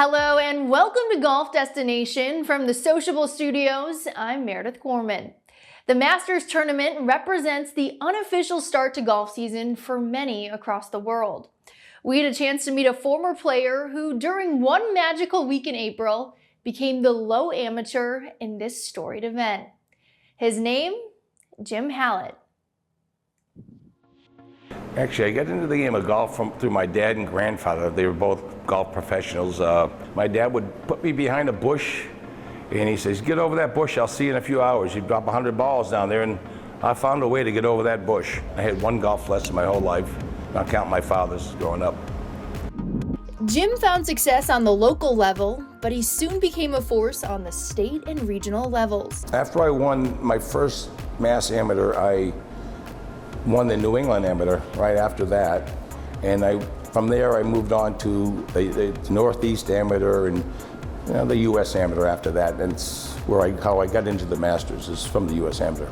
Hello and welcome to Golf Destination from the Sociable Studios. I'm Meredith Gorman. The Masters Tournament represents the unofficial start to golf season for many across the world. We had a chance to meet a former player who, during one magical week in April, became the low amateur in this storied event. His name, Jim Hallett. Actually, I got into the game of golf through my dad and grandfather. They were both golf professionals. My dad would put me behind a bush, and he says, "Get over that bush, I'll see you in a few hours." He'd drop 100 balls down there, and I found a way to get over that bush. I had one golf lesson my whole life, not counting my father's growing up. Jim found success on the local level, but he soon became a force on the state and regional levels. After I won my first Mass Amateur, I won the New England Amateur right after that, and from there I moved on to the Northeast Amateur and the U.S. Amateur after that. And it's how I got into the Masters, is from the U.S. Amateur.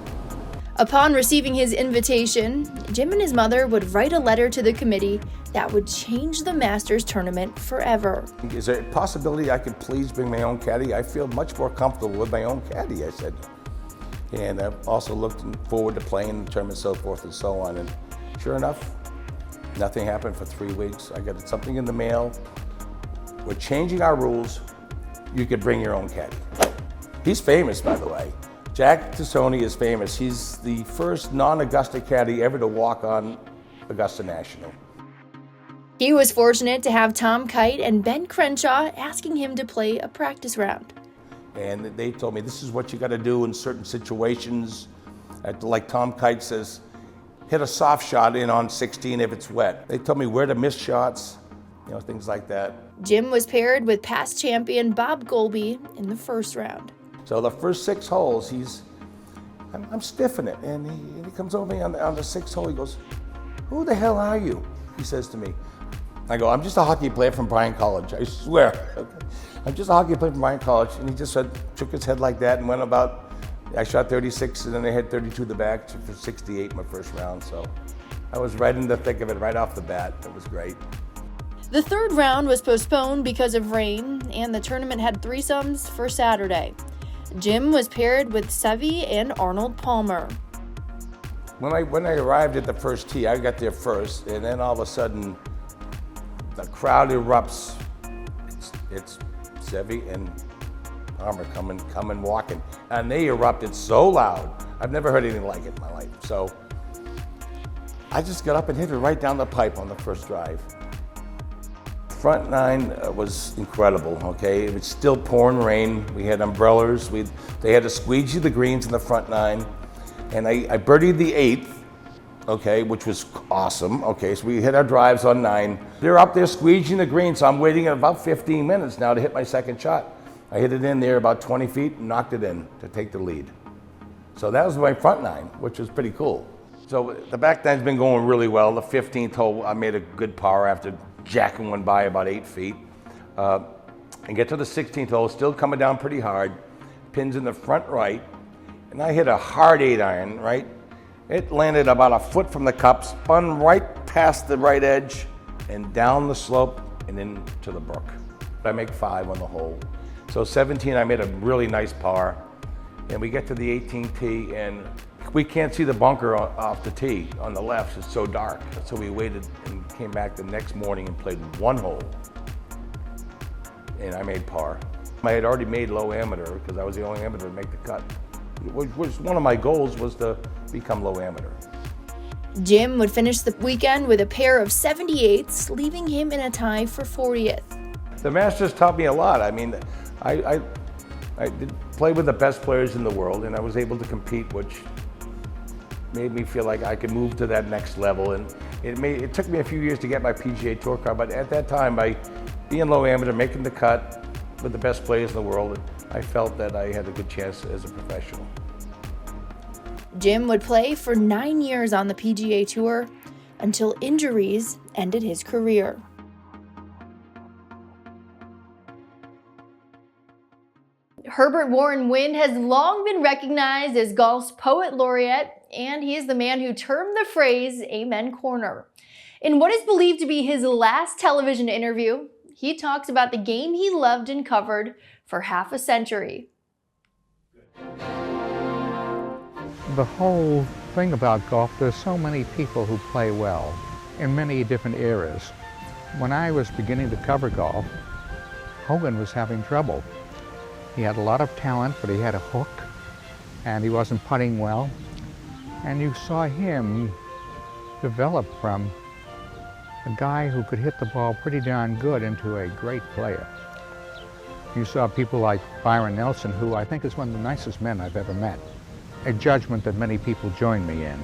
Upon receiving his invitation, Jim and his mother would write a letter to the committee that would change the Masters tournament forever. Is there a possibility I could please bring my own caddy? I feel much more comfortable with my own caddy, I said. And I've also looked forward to playing in the tournament, so forth and so on. And sure enough, nothing happened for 3 weeks. I got something in the mail. We're changing our rules. You could bring your own caddy. He's famous, by the way. Jack Tassoni is famous. He's the first non-Augusta caddy ever to walk on Augusta National. He was fortunate to have Tom Kite and Ben Crenshaw asking him to play a practice round. And they told me, this is what you got to do in certain situations. Like Tom Kite says, hit a soft shot in on 16 if it's wet. They told me where to miss shots, things like that. Jim was paired with past champion Bob Goalby in the first round. So the first 6 holes, I'm stiffing it. And he comes over me on the 6th hole. He goes, "Who the hell are you?" He says to me. I go, "I'm just a hockey player from Bryan College, I swear." I'm just a hockey player from Bryan College. And he just shook his head like that and went about. I shot 36 and then I had 32 the back for 68 my first round. So I was right in the thick of it right off the bat. It was great. The third round was postponed because of rain, and the tournament had threesomes for Saturday. Jim was paired with Seve and Arnold Palmer. When I arrived at the first tee, I got there first, and then all of a sudden, the crowd erupts. It's Seve and Palmer coming walking, and they erupted so loud. I've never heard anything like it in my life. So I just got up and hit it right down the pipe on the first drive. Front nine was incredible, okay? It was still pouring rain. We had umbrellas. They had to squeegee the greens in the front nine. And I birdied the 8th, okay, which was awesome. Okay, so we hit our drives on 9. They're up there squeegeeing the green, so I'm waiting about 15 minutes now to hit my second shot. I hit it in there about 20 feet and knocked it in to take the lead. So that was my front nine, which was pretty cool. So the back nine's been going really well. The 15th hole, I made a good par after jacking one by about 8 feet. And get to the 16th hole, still coming down pretty hard. Pins in the front right. And I hit a hard 8-iron, right? It landed about a foot from the cup, spun right past the right edge and down the slope and into the brook. I make 5 on the hole. So 17, I made a really nice par. And we get to the 18th tee and we can't see the bunker off the tee on the left. It's so dark. So we waited and came back the next morning and played 1 hole. And I made par. I had already made low amateur because I was the only amateur to make the cut. Which was one of my goals, was to become low amateur. Jim would finish the weekend with a pair of 78s, leaving him in a tie for 40th. The Masters taught me a lot. I mean, I did play with the best players in the world, and I was able to compete, which made me feel like I could move to that next level. And it took me a few years to get my PGA Tour card, but at that time, by being low amateur, making the cut with the best players in the world, I felt that I had a good chance as a professional. Jim would play for 9 years on the PGA Tour until injuries ended his career. Herbert Warren Wind has long been recognized as golf's poet laureate, and he is the man who termed the phrase Amen Corner. In what is believed to be his last television interview, he talks about the game he loved and covered for half a century. The whole thing about golf, there's so many people who play well in many different eras. When I was beginning to cover golf, Hogan was having trouble. He had a lot of talent, but he had a hook, and he wasn't putting well. And you saw him develop from a guy who could hit the ball pretty darn good into a great player. You saw people like Byron Nelson, who I think is one of the nicest men I've ever met. A judgment that many people join me in.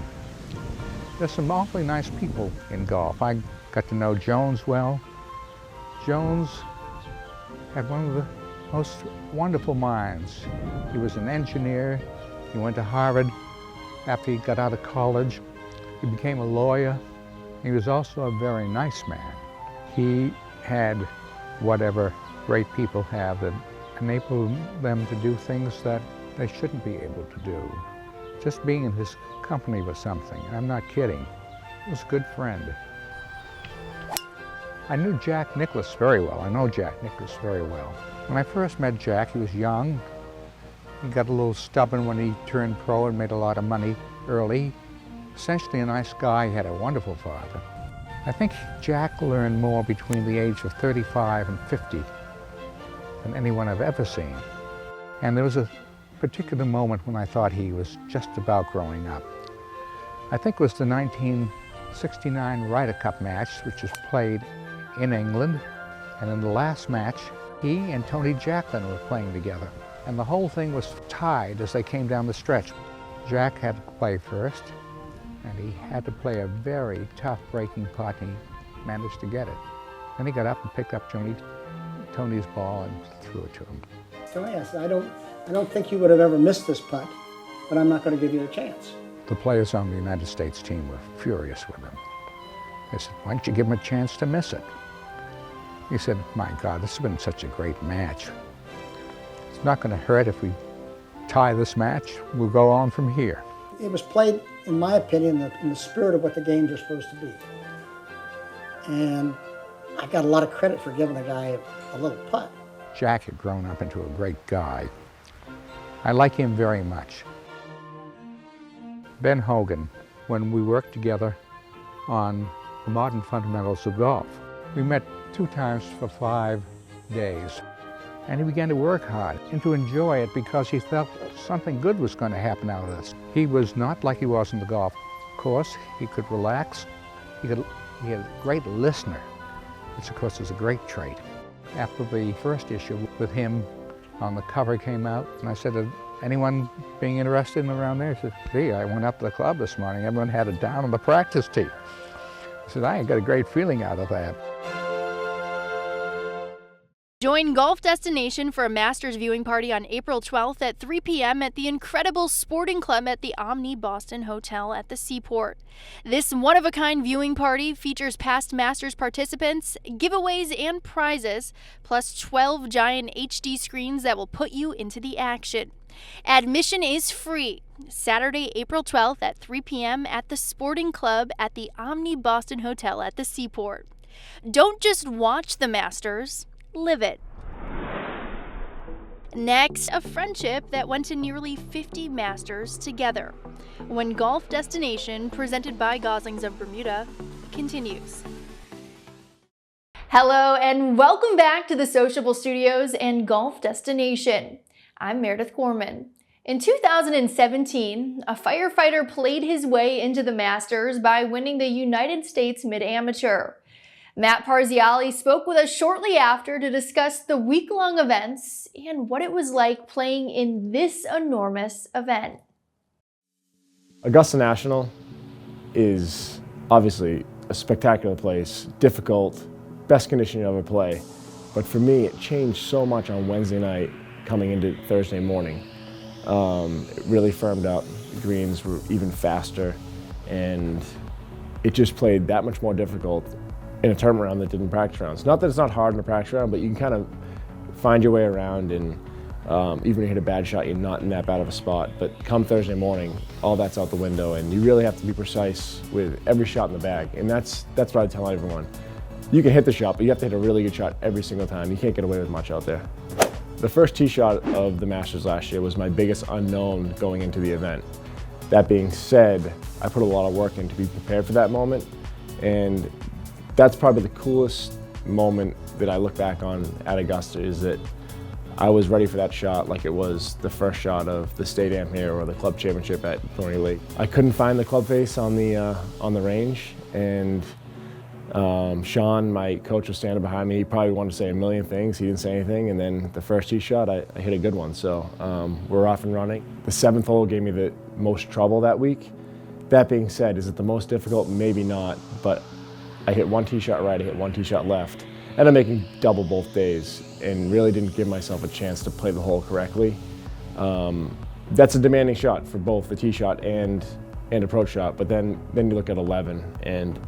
There's some awfully nice people in golf. I got to know Jones well. Jones had one of the most wonderful minds. He was an engineer. He went to Harvard after he got out of college. He became a lawyer. He was also a very nice man. He had whatever great people have that enabled them to do things that they shouldn't be able to do. Just being in his company was something. I'm not kidding. He was a good friend. I knew Jack Nicklaus very well. I know Jack Nicklaus very well. When I first met Jack, he was young. He got a little stubborn when he turned pro and made a lot of money early. Essentially a nice guy, he had a wonderful father. I think Jack learned more between the age of 35 and 50 than anyone I've ever seen. And there was a particular moment when I thought he was just about growing up. I think it was the 1969 Ryder Cup match, which was played in England. And in the last match, he and Tony Jacklin were playing together. And the whole thing was tied as they came down the stretch. Jack had to play first, and he had to play a very tough breaking putt, and he managed to get it. Then he got up and picked up Tony's ball and threw it to him. So I don't think you would have ever missed this putt, but I'm not going to give you a chance. The players on the United States team were furious with him. They said, why don't you give him a chance to miss it? He said, my God, this has been such a great match. It's not going to hurt if we tie this match. We'll go on from here. It was played, in my opinion, in the spirit of what the games are supposed to be. And I got a lot of credit for giving the guy a little putt. Jack had grown up into a great guy. I like him very much. Ben Hogan, when we worked together on the modern fundamentals of golf, we met 2 times for 5 days. And he began to work hard and to enjoy it because he felt something good was going to happen out of this. He was not like he was in the golf course. He could relax. He had a great listener, which of course is a great trait. After the first issue with him on the cover came out, and I said, anyone being interested in around there? He said, gee, I went up to the club this morning. Everyone had it down on the practice tee. I said, I got a great feeling out of that. Join Golf Destination for a Masters viewing party on April 12th at 3 p.m. at the incredible Sporting Club at the Omni Boston Hotel at the Seaport. This one-of-a-kind viewing party features past Masters participants, giveaways, and prizes, plus 12 giant HD screens that will put you into the action. Admission is free. Saturday, April 12th at 3 p.m. at the Sporting Club at the Omni Boston Hotel at the Seaport. Don't just watch the Masters. Live it. Next, a friendship that went to nearly 50 Masters together. When Golf Destination, presented by Goslings of Bermuda, continues. Hello and welcome back to the Sociable Studios and Golf Destination. I'm Meredith Gorman. In 2017, a firefighter played his way into the Masters by winning the United States Mid-Amateur. Matt Parziale spoke with us shortly after to discuss the week-long events and what it was like playing in this enormous event. Augusta National is obviously a spectacular place, difficult, best condition you ever play. But for me, it changed so much on Wednesday night coming into Thursday morning. It really firmed up. The greens were even faster, and it just played that much more difficult in a tournament round that didn't practice rounds. Not that it's not hard in a practice round, but you can kind of find your way around, and even if you hit a bad shot, you're not in that bad of a spot. But come Thursday morning, all that's out the window, and you really have to be precise with every shot in the bag. And that's what I tell everyone. you can hit the shot, but you have to hit a really good shot every single time. You can't get away with much out there. The first tee shot of the Masters last year was my biggest unknown going into the event. That being said, I put a lot of work in to be prepared for that moment, and that's probably the coolest moment that I look back on at Augusta, is that I was ready for that shot like it was the first shot of the State Am here or the club championship at Thorny Lake. I couldn't find the club face on the range, and Sean, my coach, was standing behind me. He probably wanted to say a million things. He didn't say anything, and then the first tee shot, I hit a good one. So we're off and running. The 7th hole gave me the most trouble that week. That being said, is it the most difficult? Maybe not, but I hit one tee shot right, I hit one tee shot left. Ended up making double both days and really didn't give myself a chance to play the hole correctly. That's a demanding shot for both the tee shot and approach shot, but then you look at 11, and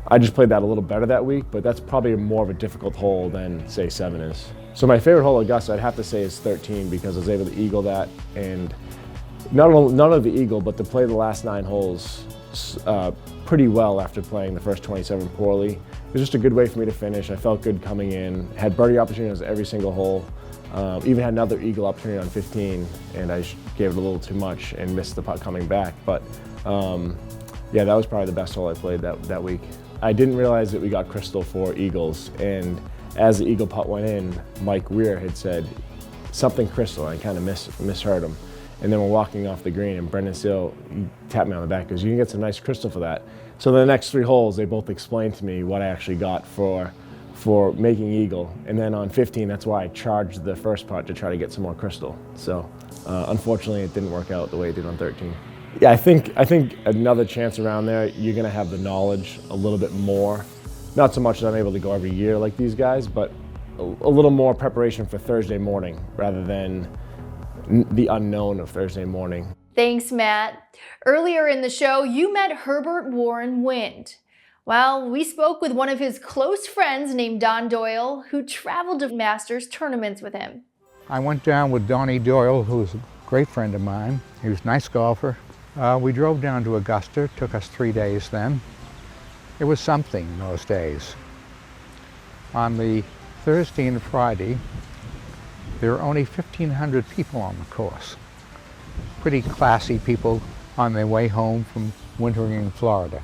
I just played that a little better that week, but that's probably more of a difficult hole than, say, 7 is. So my favorite hole at Augusta, I'd have to say, is 13, because I was able to eagle that, and not only the eagle, but to play the last 9 holes pretty well after playing the first 27 poorly. It was just a good way for me to finish. I felt good coming in, had birdie opportunities every single hole, even had another eagle opportunity on 15, and I gave it a little too much and missed the putt coming back. But yeah, that was probably the best hole I played that week. I didn't realize that we got crystal for eagles, and as the eagle putt went in, Mike Weir had said something crystal, and I kind of misheard him. And then we're walking off the green, and Brendan Steele tapped me on the back, because you can get some nice crystal for that. So the next 3 holes, they both explained to me what I actually got for making eagle. And then on 15, that's why I charged the first putt to try to get some more crystal. So unfortunately, it didn't work out the way it did on 13. Yeah, I think another chance around there, you're gonna have the knowledge a little bit more. Not so much that I'm able to go every year like these guys, but a little more preparation for Thursday morning rather than the unknown of Thursday morning. Thanks, Matt. Earlier in the show, you met Herbert Warren Wind. Well, we spoke with one of his close friends named Don Doyle, who traveled to Masters tournaments with him. I went down with Donnie Doyle, who was a great friend of mine. He was a nice golfer. We drove down to Augusta. It took us 3 days then. It was something in those days. On the Thursday and Friday, there were only 1,500 people on the course. Pretty classy people on their way home from wintering in Florida.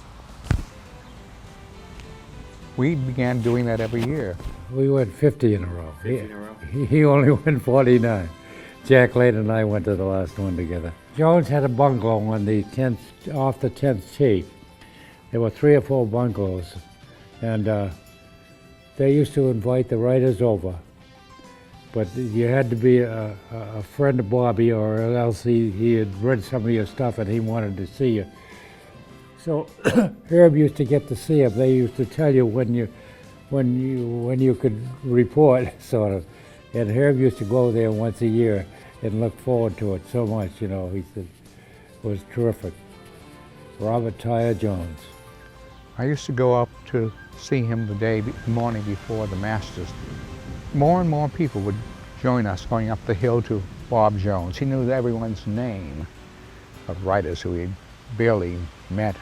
We began doing that every year. We went 50 in a row. 50 in a row? He only went 49. Jack Lane and I went to the last one together. Jones had a bungalow on the 10th, off the 10th tee. There were 3 or 4 bungalows, and they used to invite the writers over. But you had to be a friend of Bobby, or else he had read some of your stuff and he wanted to see you. So Herb used to get to see him. They used to tell you when you could report, sort of. And Herb used to go there once a year and look forward to it so much, you know. He said it was terrific. Robert Tyre Jones. I used to go up to see him the morning before the Masters. More and more people would join us going up the hill to Bob Jones. He knew everyone's name of writers who he barely met.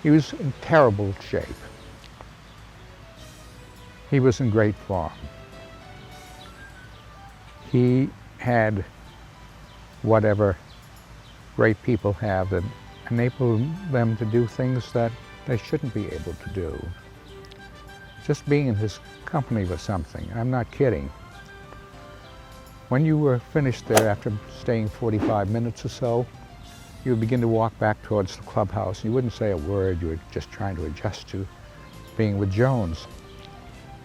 He was in terrible shape. He was in great form. He had whatever great people have that enabled them to do things that they shouldn't be able to do. Just being in his company was something. I'm not kidding. When you were finished there after staying 45 minutes or so, you would begin to walk back towards the clubhouse. You wouldn't say a word. You were just trying to adjust to being with Jones.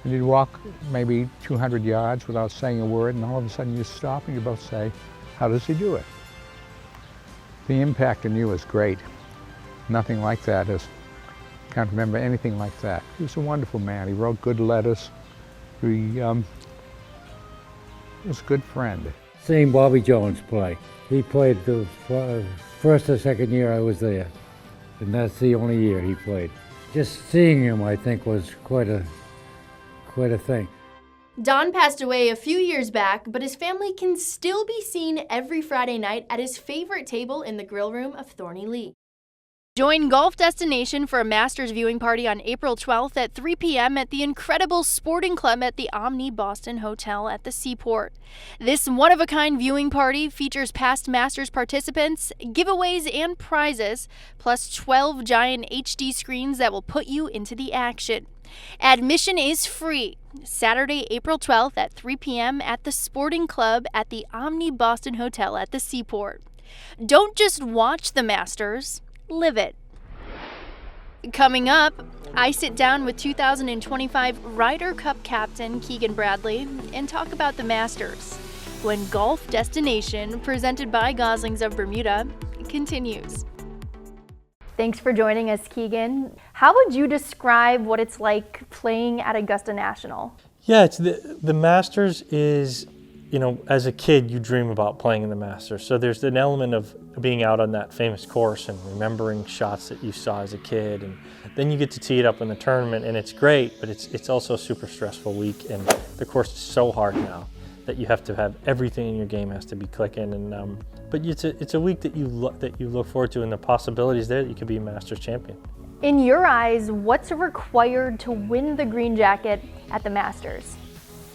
And you'd walk maybe 200 yards without saying a word, and all of a sudden you stop and you both say, how does he do it? The impact on you is great. Nothing like that is, can't remember anything like that. He was a wonderful man. He wrote good letters. He was a good friend. Seeing Bobby Jones play. He played the first or second year I was there, and that's the only year he played. Just seeing him, I think, was quite a thing. Don passed away a few years back, but his family can still be seen every Friday night at his favorite table in the grill room of Thorny Lake. Join Golf Destination for a Masters viewing party on April 12th at 3 p.m. at the incredible Sporting Club at the Omni Boston Hotel at the Seaport. This one-of-a-kind viewing party features past Masters participants, giveaways, and prizes, plus 12 giant HD screens that will put you into the action. Admission is free. Saturday, April 12th at 3 p.m. at the Sporting Club at the Omni Boston Hotel at the Seaport. Don't just watch the Masters, live it. Coming up, I sit down with 2025 Ryder Cup captain Keegan Bradley and talk about the Masters when Golf Destination, presented by Goslings of Bermuda, continues. Thanks for joining us, Keegan. How would you describe what it's like playing at Augusta National? Yeah, it's the Masters is, as a kid, you dream about playing in the Masters. So there's an element of being out on that famous course and remembering shots that you saw as a kid, and then you get to tee it up in the tournament, and it's great, but it's also a super stressful week, and the course is so hard now that you have to have everything in your game has to be clicking, and but it's a week that you look forward to, and the possibilities there that you could be a Masters champion. In your eyes, what's required to win the green jacket at the Masters?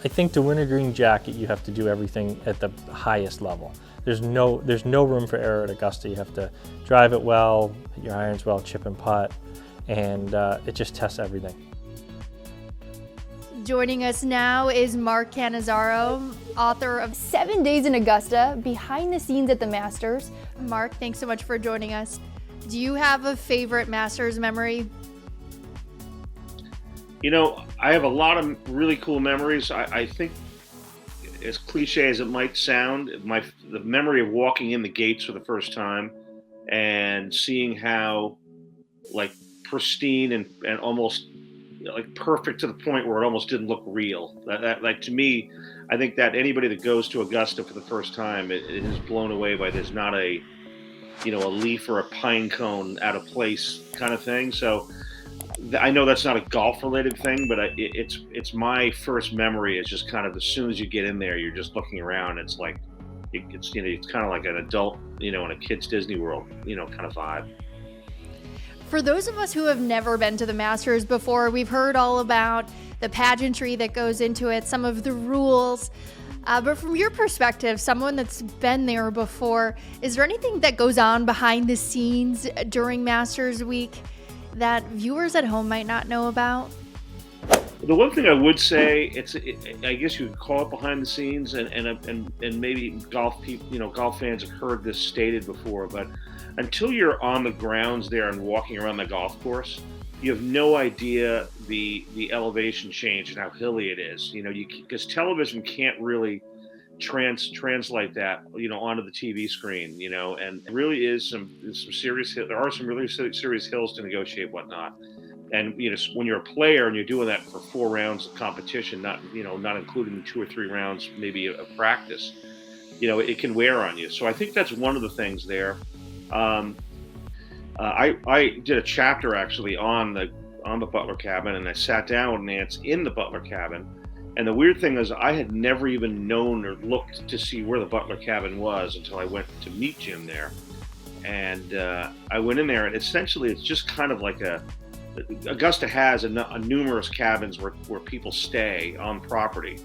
I think to win a green jacket, you have to do everything at the highest level. There's no room for error at Augusta. You have to drive it well, hit your irons well, chip and putt, and it just tests everything. Joining us now is Mark Cannizzaro, author of 7 Days in Augusta, Behind the Scenes at the Masters. Mark, thanks so much for joining us. Do you have a favorite Masters memory? I have a lot of really cool memories. I think, as cliche as it might sound, the memory of walking in the gates for the first time and seeing how pristine and almost perfect to the point where it almost didn't look real. That to me, I think that anybody that goes to Augusta for the first time, it is blown away by this, not a leaf or a pine cone out of place kind of thing. So I know that's not a golf-related thing, but it's my first memory. Is just kind of as soon as you get in there, you're just looking around. It's like it's kind of like an adult, in a kid's Disney World, kind of vibe. For those of us who have never been to the Masters before, we've heard all about the pageantry that goes into it, some of the rules. But from your perspective, someone that's been there before, is there anything that goes on behind the scenes during Masters Week that viewers at home might not know about? The one thing I would say, I guess you could call it behind the scenes, and maybe golf people, golf fans have heard this stated before, but until you're on the grounds there and walking around the golf course, you have no idea the elevation change and how hilly it is. Because television can't really translate that onto the TV screen. And there really is some serious. There are some really serious hills to negotiate, whatnot. And when you're a player and you're doing that for 4 rounds of competition, not including 2 or 3 rounds maybe of practice, it can wear on you. So I think that's one of the things there. I did a chapter actually on the Butler cabin, and I sat down with Nance in the Butler cabin. And the weird thing is, I had never even known or looked to see where the Butler cabin was until I went to meet Jim there. And I went in there, and essentially it's just kind of like Augusta has a numerous cabins where people stay on property.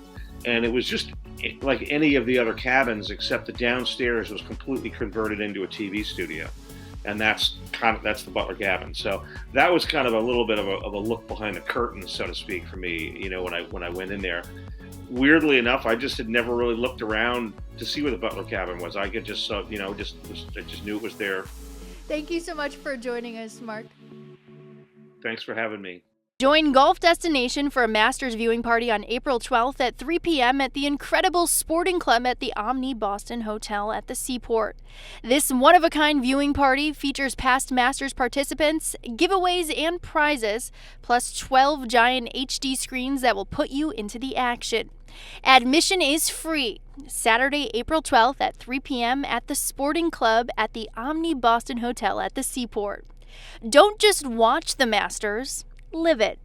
And it was just like any of the other cabins, except the downstairs was completely converted into a TV studio. And that's the Butler cabin. So that was kind of a little bit of a look behind the curtain, so to speak, for me. When I went in there, weirdly enough, I just had never really looked around to see where the Butler cabin was. I could just I just knew it was there. Thank you so much for joining us, Mark. Thanks for having me. Join Golf Destination for a Masters viewing party on April 12th at 3 p.m. at the incredible Sporting Club at the Omni Boston Hotel at the Seaport. This one-of-a-kind viewing party features past Masters participants, giveaways, and prizes, plus 12 giant HD screens that will put you into the action. Admission is free. Saturday, April 12th at 3 p.m. at the Sporting Club at the Omni Boston Hotel at the Seaport. Don't just watch the Masters, live it.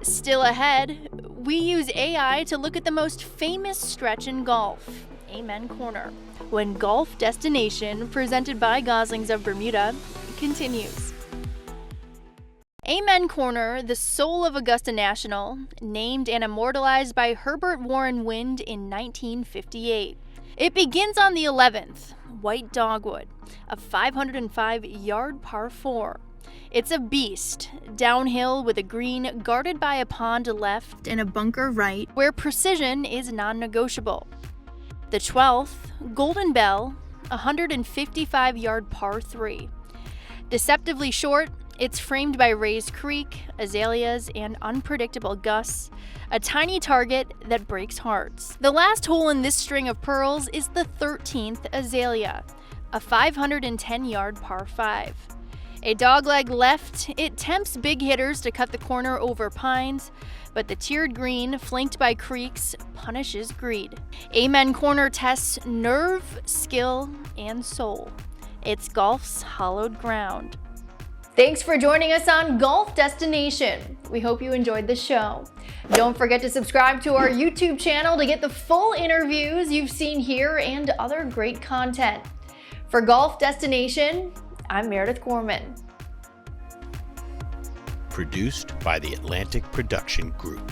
Still ahead, we use AI to look at the most famous stretch in golf, Amen Corner, when Golf Destination, presented by Goslings of Bermuda, continues. Amen Corner, the soul of Augusta National, named and immortalized by Herbert Warren Wind in 1958. It begins on the 11th, White Dogwood, a 505-yard par 4. It's a beast, downhill with a green guarded by a pond left and a bunker right, where precision is non-negotiable. The 12th, Golden Bell, a 155-yard par 3. Deceptively short, it's framed by raised creek, azaleas, and unpredictable gusts, a tiny target that breaks hearts. The last hole in this string of pearls is the 13th Azalea, a 510-yard par 5. A dogleg left, it tempts big hitters to cut the corner over pines, but the tiered green, flanked by creeks, punishes greed. Amen Corner tests nerve, skill, and soul. It's golf's hallowed ground. Thanks for joining us on Golf Destination. We hope you enjoyed the show. Don't forget to subscribe to our YouTube channel to get the full interviews you've seen here and other great content. For Golf Destination, I'm Meredith Gorman. Produced by the Atlantic Production Group.